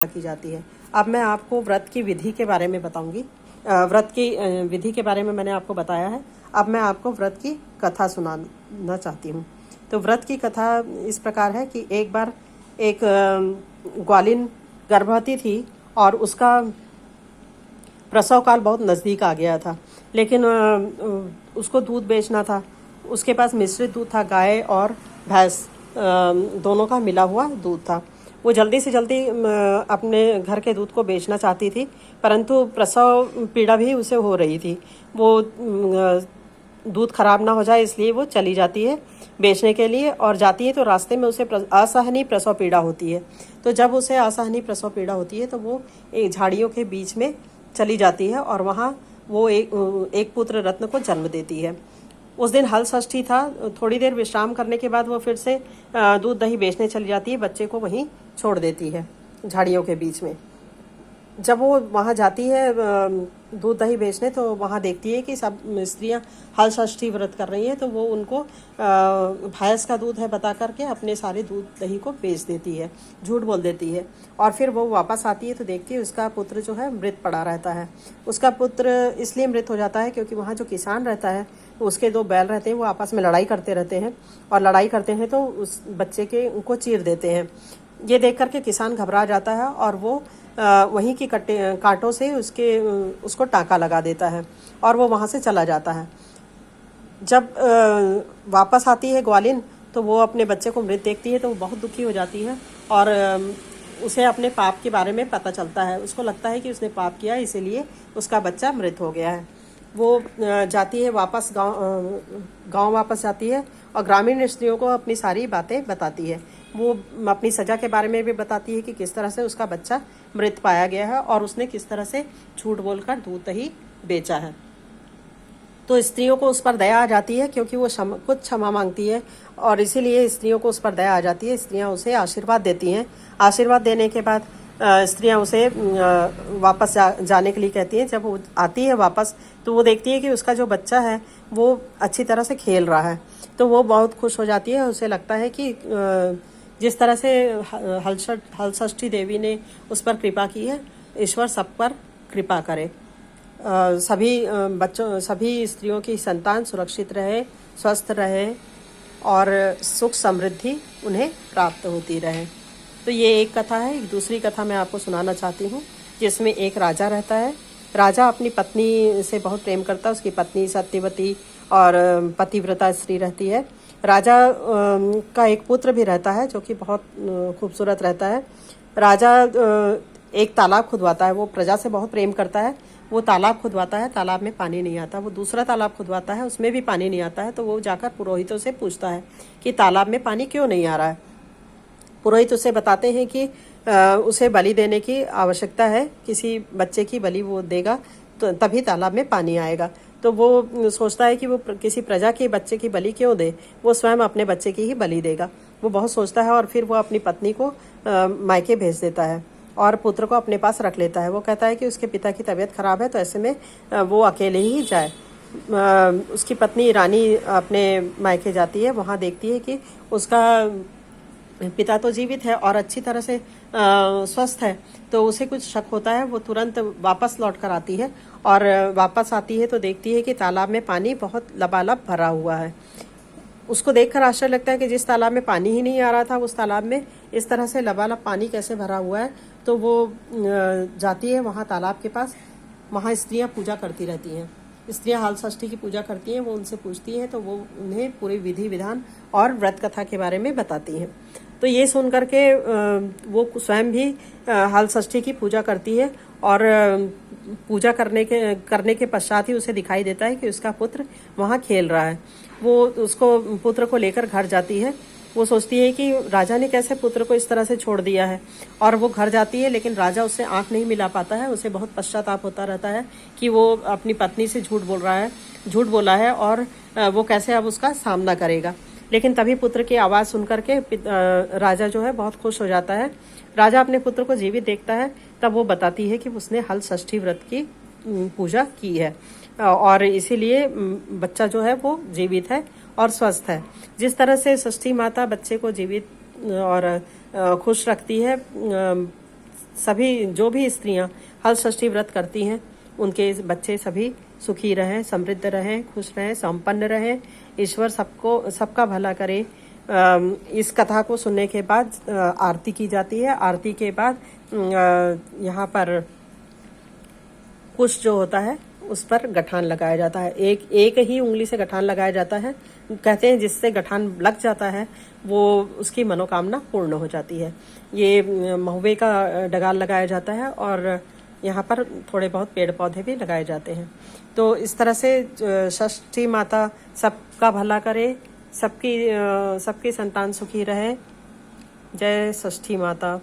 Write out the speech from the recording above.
की जाती है। अब मैं आपको व्रत की विधि के बारे में बताऊंगी। व्रत की विधि के बारे में मैंने आपको बताया है। अब मैं आपको व्रत की कथा सुनाना चाहती हूँ। तो व्रत की कथा इस प्रकार है कि एक बार एक ग्वालिन गर्भवती थी और उसका प्रसव काल बहुत नज़दीक आ गया था, लेकिन उसको दूध बेचना था। उसके पास मिश्रित दूध था, गाय और भैंस दोनों का मिला हुआ दूध था। वो जल्दी से जल्दी अपने घर के दूध को बेचना चाहती थी, परंतु प्रसव पीड़ा भी उसे हो रही थी। वो दूध खराब ना हो जाए इसलिए वो चली जाती है बेचने के लिए, और जाती है तो रास्ते में उसे असहनीय प्रसव पीड़ा होती है। तो जब उसे असहनीय प्रसव पीड़ा होती है तो वो एक झाड़ियों के बीच में चली जाती है और वहाँ वो एक पुत्र रत्न को जन्म देती है। उस दिन हल षष्ठी था। थोड़ी देर विश्राम करने के बाद वो फिर से दूध दही बेचने चली जाती है, बच्चे को वहीं छोड़ देती है झाड़ियों के बीच में। जब वो वहाँ जाती है दूध दही बेचने, तो वहाँ देखती है कि सब स्त्रियाँ हल षष्ठी व्रत कर रही हैं, तो वो उनको भैंस का दूध है बता करके अपने सारे दूध दही को बेच देती है, झूठ बोल देती है। और फिर वो वापस आती है तो देखती है उसका पुत्र जो है मृत पड़ा रहता है। उसका पुत्र इसलिए मृत हो जाता है क्योंकि वहाँ जो किसान रहता है, उसके दो बैल रहते हैं, वो आपस में लड़ाई करते रहते हैं, और लड़ाई करते हैं तो उस बच्चे के उनको चीर देते हैं। ये देख करके किसान घबरा जाता है और वो वहीं की कांटों से उसको टाँका लगा देता है और वो वहाँ से चला जाता है। जब वापस आती है ग्वालिन, तो वो अपने बच्चे को मृत देखती है तो वो बहुत दुखी हो जाती है और उसे अपने पाप के बारे में पता चलता है। उसको लगता है कि उसने पाप किया, इसीलिए उसका बच्चा मृत हो गया है। वो जाती है वापस गांव वापस जाती है और ग्रामीण स्त्रियों को अपनी सारी बातें बताती है। वो अपनी सजा के बारे में भी बताती है कि किस तरह से उसका बच्चा मृत पाया गया है और उसने किस तरह से झूठ बोलकर दूध दही बेचा है। तो स्त्रियों को उस पर दया आ जाती है क्योंकि वो कुछ क्षमा मांगती है, और इसीलिए स्त्रियों को उस पर दया आ जाती है। स्त्रियां उसे आशीर्वाद देती हैं। आशीर्वाद देने के बाद स्त्रियां उसे वापस जाने के लिए कहती हैं। जब वो आती है वापस, तो वो देखती है कि उसका जो बच्चा है वो अच्छी तरह से खेल रहा है, तो वो बहुत खुश हो जाती है। उसे लगता है कि जिस तरह से हल षष्ठी देवी ने उस पर कृपा की है, ईश्वर सब पर कृपा करे। सभी स्त्रियों की संतान सुरक्षित रहे, स्वस्थ रहे और सुख समृद्धि उन्हें प्राप्त होती रहे। तो ये एक कथा है। एक दूसरी कथा मैं आपको सुनाना चाहती हूँ, जिसमें एक राजा रहता है। राजा अपनी पत्नी से बहुत प्रेम करता है। उसकी पत्नी सत्यवती और पतिव्रता स्त्री रहती है। राजा का एक पुत्र भी रहता है जो कि बहुत खूबसूरत रहता है। राजा एक तालाब खुदवाता है। वो प्रजा से बहुत प्रेम करता है। वो तालाब खुदवाता है, तालाब में पानी नहीं आता। वो दूसरा तालाब खुदवाता है, उसमें भी पानी नहीं आता है। तो वो जाकर पुरोहितों से पूछता है कि तालाब में पानी क्यों नहीं आ रहा है। पुरोहित उसे बताते हैं कि उसे बलि देने की आवश्यकता है, किसी बच्चे की बलि वो देगा तो तभी तालाब में पानी आएगा। तो वो सोचता है कि वो किसी प्रजा के बच्चे की बलि क्यों दे, वो स्वयं अपने बच्चे की ही बलि देगा। वो बहुत सोचता है और फिर वो अपनी पत्नी को मायके भेज देता है और पुत्र को अपने पास रख लेता है। वो कहता है कि उसके पिता की तबीयत खराब है, तो ऐसे में वो अकेले ही जाए। उसकी पत्नी रानी अपने मायके जाती है। वहाँ देखती है कि उसका पिता तो जीवित है और अच्छी तरह से स्वस्थ है, तो उसे कुछ शक होता है। वो तुरंत वापस लौट कर आती है और वापस आती है तो देखती है कि तालाब में पानी बहुत लबालब भरा हुआ है। उसको देखकर आश्चर्य लगता है कि जिस तालाब में पानी ही नहीं आ रहा था, उस तालाब में इस तरह से लबालब पानी कैसे भरा हुआ है। तो वो जाती है वहाँ तालाब के पास। वहाँ स्त्रियाँ पूजा करती रहती हैं। स्त्रियाँ हल षष्ठी की पूजा करती हैं। वो उनसे पूछती हैं तो वो उन्हें पूरी विधि विधान और व्रत कथा के बारे में बताती हैं। तो ये सुन करके वो स्वयं भी हल षष्ठी की पूजा करती है और पूजा करने के पश्चात ही उसे दिखाई देता है कि उसका पुत्र वहाँ खेल रहा है। वो उसको पुत्र को लेकर घर जाती है। वो सोचती है कि राजा ने कैसे पुत्र को इस तरह से छोड़ दिया है, और वो घर जाती है, लेकिन राजा उससे आंख नहीं मिला पाता है। उसे बहुत पश्चाताप होता रहता है कि वो अपनी पत्नी से झूठ बोला है और वो कैसे अब उसका सामना करेगा। लेकिन तभी पुत्र की आवाज़ सुनकर के राजा जो है बहुत खुश हो जाता है। राजा अपने पुत्र को जीवित देखता है। तब वो बताती है कि उसने हल षष्ठी व्रत की पूजा की है और इसीलिए बच्चा जो है वो जीवित है और स्वस्थ है। जिस तरह से षष्ठी माता बच्चे को जीवित और खुश रखती है, सभी जो भी स्त्रियां हल षष्ठी व्रत करती हैं उनके बच्चे सभी सुखी रहें, समृद्ध रहें, खुश रहें, संपन्न रहें। ईश्वर सबका भला करे। इस कथा को सुनने के बाद आरती की जाती है। आरती के बाद यहाँ पर कुश जो होता है उस पर गठान लगाया जाता है। एक ही उंगली से गठान लगाया जाता है। कहते हैं जिससे गठान लग जाता है वो उसकी मनोकामना पूर्ण हो जाती है। ये महुए का डगाल लगाया जाता है और यहाँ पर थोड़े बहुत पेड़ पौधे भी लगाए जाते हैं। तो इस तरह से षष्ठी माता सबका भला करे, सबकी संतान सुखी रहे। जय षष्ठी माता।